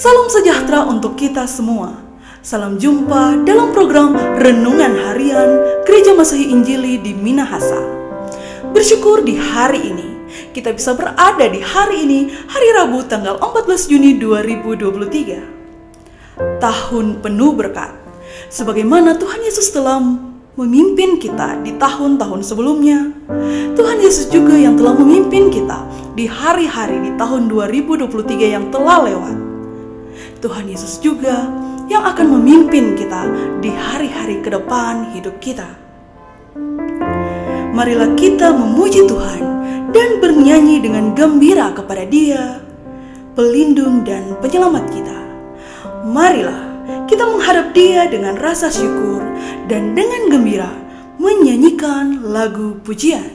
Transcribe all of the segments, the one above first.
Salam sejahtera untuk kita semua. Salam jumpa dalam program Renungan Harian Gereja Masehi Injili di Minahasa. Bersyukur di hari ini kita bisa berada di hari ini, hari Rabu tanggal 14 Juni 2023. Tahun penuh berkat. Sebagaimana Tuhan Yesus telah memimpin kita di tahun-tahun sebelumnya, Tuhan Yesus juga yang telah memimpin kita di hari-hari di tahun 2023 yang telah lewat. Tuhan Yesus juga yang akan memimpin kita di hari-hari ke depan hidup kita. Marilah kita memuji Tuhan dan bernyanyi dengan gembira kepada Dia, pelindung dan penyelamat kita. Marilah kita menghadap Dia dengan rasa syukur dan dengan gembira menyanyikan lagu pujian.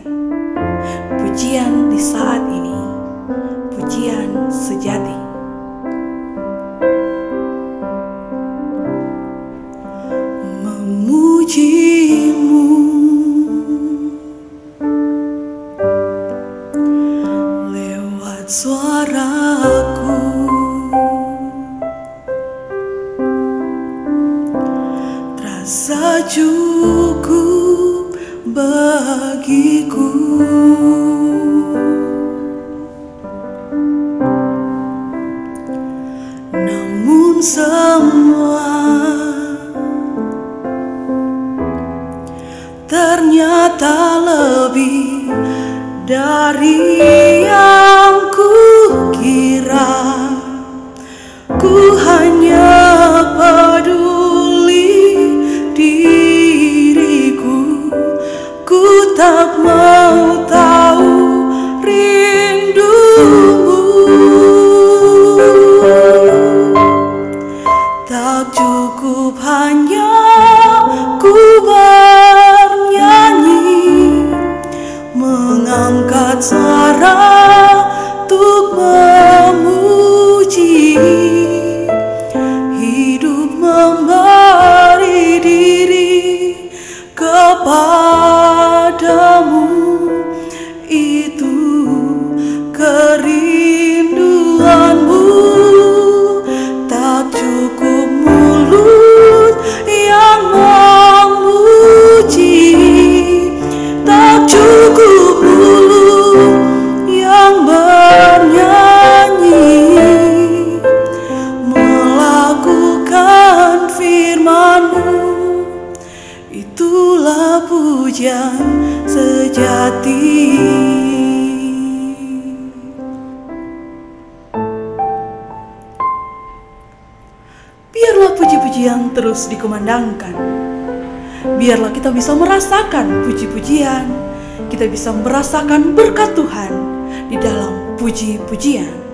Pujian di saat ini, pujian sejati. Memujimu lewat suaraku, terasa cukup bagiku. Namun semua ternyata lebih dari yang kukira. Ku hanya peduli diriku, ku tak mau tahu rindumu. Tak cukup hanya ku mengangkat suara untuk memuji. Hidup memberi diri kepadamu, itu kerinduanmu. Tak cukup mulut yang memuji, tak cukup mulut yang bernyanyi, melakukan firman-Mu, itulah pujian sejati. Biarlah puji-pujian terus dikumandangkan. Biarlah kita bisa merasakan puji-pujian, kita bisa merasakan berkat Tuhan di dalam puji-pujian.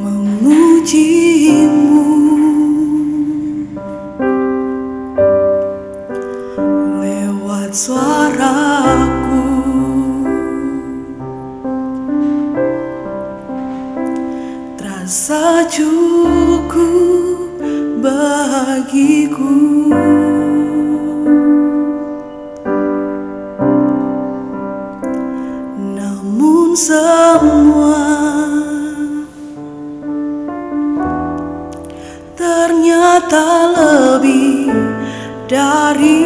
Memujimu lewat suaraku, terasa cukup bagiku. Namun semua ternyata lebih dari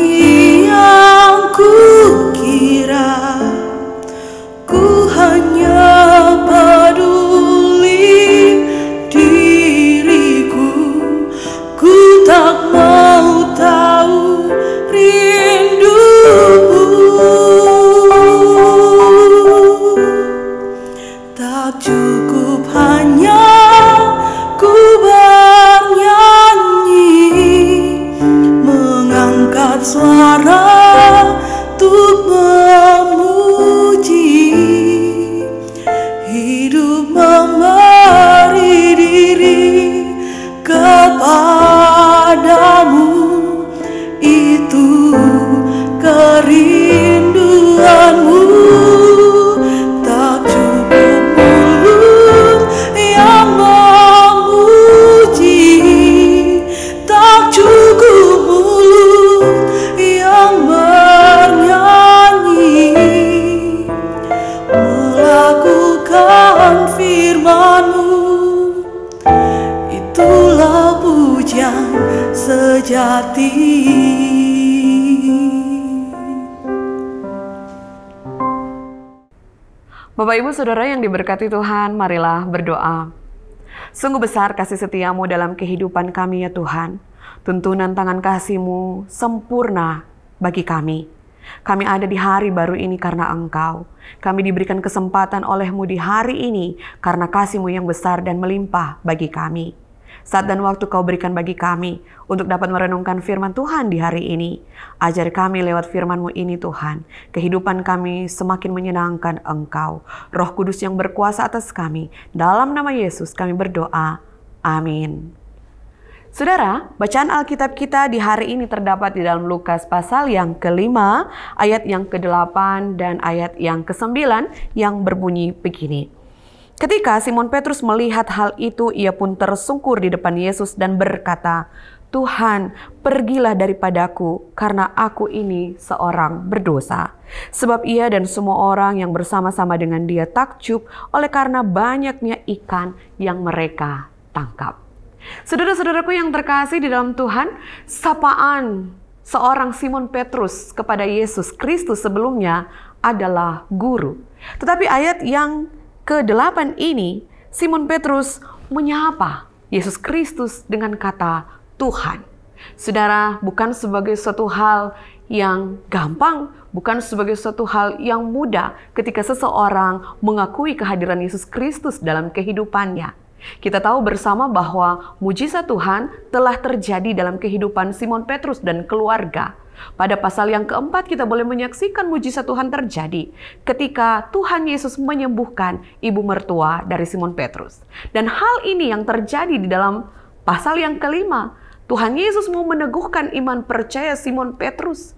yang kukira. Ku hanya peduli diriku, ku tak mau tahu rindumu. Tak cukup hanya ku bernyanyi, mengangkat sejati. Bapak Ibu Saudara yang diberkati Tuhan, marilah berdoa. Sungguh besar kasih setiamu dalam kehidupan kami ya Tuhan. Tuntunan tangan kasih-Mu sempurna bagi kami. Kami ada di hari baru ini karena Engkau. Kami diberikan kesempatan oleh-Mu di hari ini karena kasih-Mu yang besar dan melimpah bagi kami. Saat dan waktu Kau berikan bagi kami untuk dapat merenungkan firman Tuhan di hari ini. Ajari kami lewat firman-Mu ini Tuhan. Kehidupan kami semakin menyenangkan Engkau. Roh Kudus yang berkuasa atas kami. Dalam nama Yesus kami berdoa. Amin. Saudara, bacaan Alkitab kita di hari ini terdapat di dalam Lukas pasal yang ke-5, ayat yang ke-8 dan ayat yang ke-9 yang berbunyi begini. Ketika Simon Petrus melihat hal itu, ia pun tersungkur di depan Yesus dan berkata, "Tuhan, pergilah daripadaku, karena aku ini seorang berdosa." Sebab ia dan semua orang yang bersama-sama dengan dia takjub oleh karena banyaknya ikan yang mereka tangkap. Saudara-saudaraku yang terkasih di dalam Tuhan, sapaan seorang Simon Petrus kepada Yesus Kristus sebelumnya adalah guru. Tetapi ayat yang ke-8 ini, Simon Petrus menyapa Yesus Kristus dengan kata Tuhan. Saudara, bukan sebagai suatu hal yang gampang, bukan sebagai suatu hal yang mudah ketika seseorang mengakui kehadiran Yesus Kristus dalam kehidupannya. Kita tahu bersama bahwa mujizat Tuhan telah terjadi dalam kehidupan Simon Petrus dan keluarga. Pada pasal yang ke-4 kita boleh menyaksikan mujizat Tuhan terjadi ketika Tuhan Yesus menyembuhkan ibu mertua dari Simon Petrus. Dan hal ini yang terjadi di dalam pasal yang ke-5. Tuhan Yesus mau meneguhkan iman percaya Simon Petrus.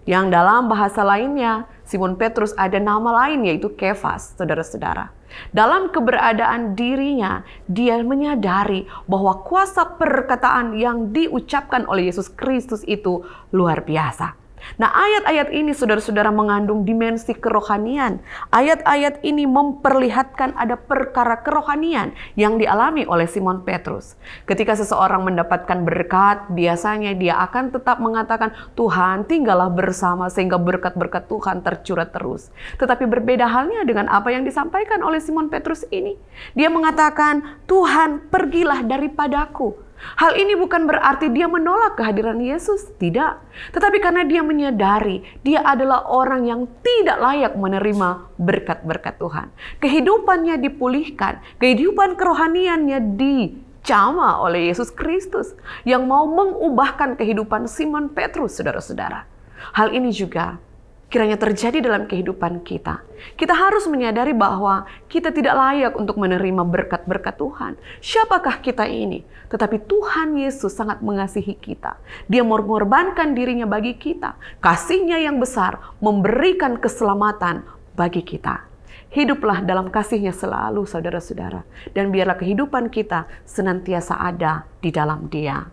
Yang dalam bahasa lainnya, Simon Petrus ada nama lain yaitu Kefas, saudara-saudara. Dalam keberadaan dirinya, dia menyadari bahwa kuasa perkataan yang diucapkan oleh Yesus Kristus itu luar biasa. Nah, ayat-ayat ini saudara-saudara mengandung dimensi kerohanian. Ayat-ayat ini memperlihatkan ada perkara kerohanian yang dialami oleh Simon Petrus. Ketika seseorang mendapatkan berkat, biasanya dia akan tetap mengatakan, "Tuhan, tinggallah bersama sehingga berkat-berkat Tuhan tercurah terus." Tetapi berbeda halnya dengan apa yang disampaikan oleh Simon Petrus ini. Dia mengatakan, "Tuhan, pergilah daripadaku." Hal ini bukan berarti dia menolak kehadiran Yesus, tidak. Tetapi karena dia menyadari dia adalah orang yang tidak layak menerima berkat-berkat Tuhan. Kehidupannya dipulihkan, kehidupan kerohaniannya dicama oleh Yesus Kristus yang mau mengubahkan kehidupan Simon Petrus, saudara-saudara. Hal ini juga kiranya terjadi dalam kehidupan kita. Kita harus menyadari bahwa kita tidak layak untuk menerima berkat-berkat Tuhan. Siapakah kita ini? Tetapi Tuhan Yesus sangat mengasihi kita. Dia mengorbankan dirinya bagi kita. Kasih-Nya yang besar memberikan keselamatan bagi kita. Hiduplah dalam kasih-Nya selalu, saudara-saudara. Dan biarlah kehidupan kita senantiasa ada di dalam Dia.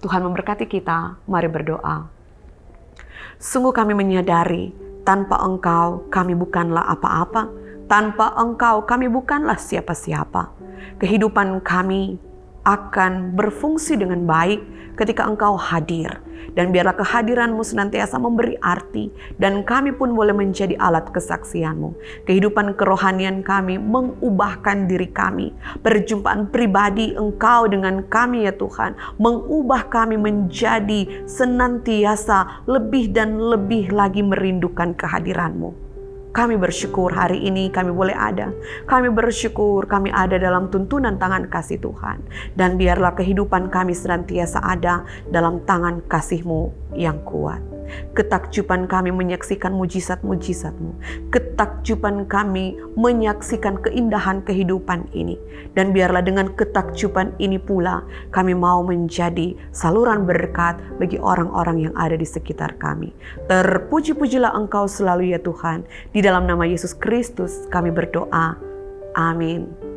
Tuhan memberkati kita. Mari berdoa. Sungguh kami menyadari, tanpa Engkau kami bukanlah apa-apa. Tanpa Engkau kami bukanlah siapa-siapa. Kehidupan kami akan berfungsi dengan baik ketika Engkau hadir. Dan biarlah kehadiran-Mu senantiasa memberi arti. Dan kami pun boleh menjadi alat kesaksian-Mu. Kehidupan kerohanian kami mengubahkan diri kami. Perjumpaan pribadi Engkau dengan kami ya Tuhan. Mengubah kami menjadi senantiasa lebih dan lebih lagi merindukan kehadiran-Mu. Kami bersyukur hari ini kami boleh ada. Kami bersyukur kami ada dalam tuntunan tangan kasih Tuhan. Dan biarlah kehidupan kami senantiasa ada dalam tangan kasih-Mu yang kuat. Ketakjuban kami menyaksikan mujizat-mujizat-Mu. Ketakjuban kami menyaksikan keindahan kehidupan ini. Dan biarlah dengan ketakjuban ini pula kami mau menjadi saluran berkat bagi orang-orang yang ada di sekitar kami. Terpuji-pujilah Engkau selalu ya Tuhan. Di dalam nama Yesus Kristus kami berdoa. Amin.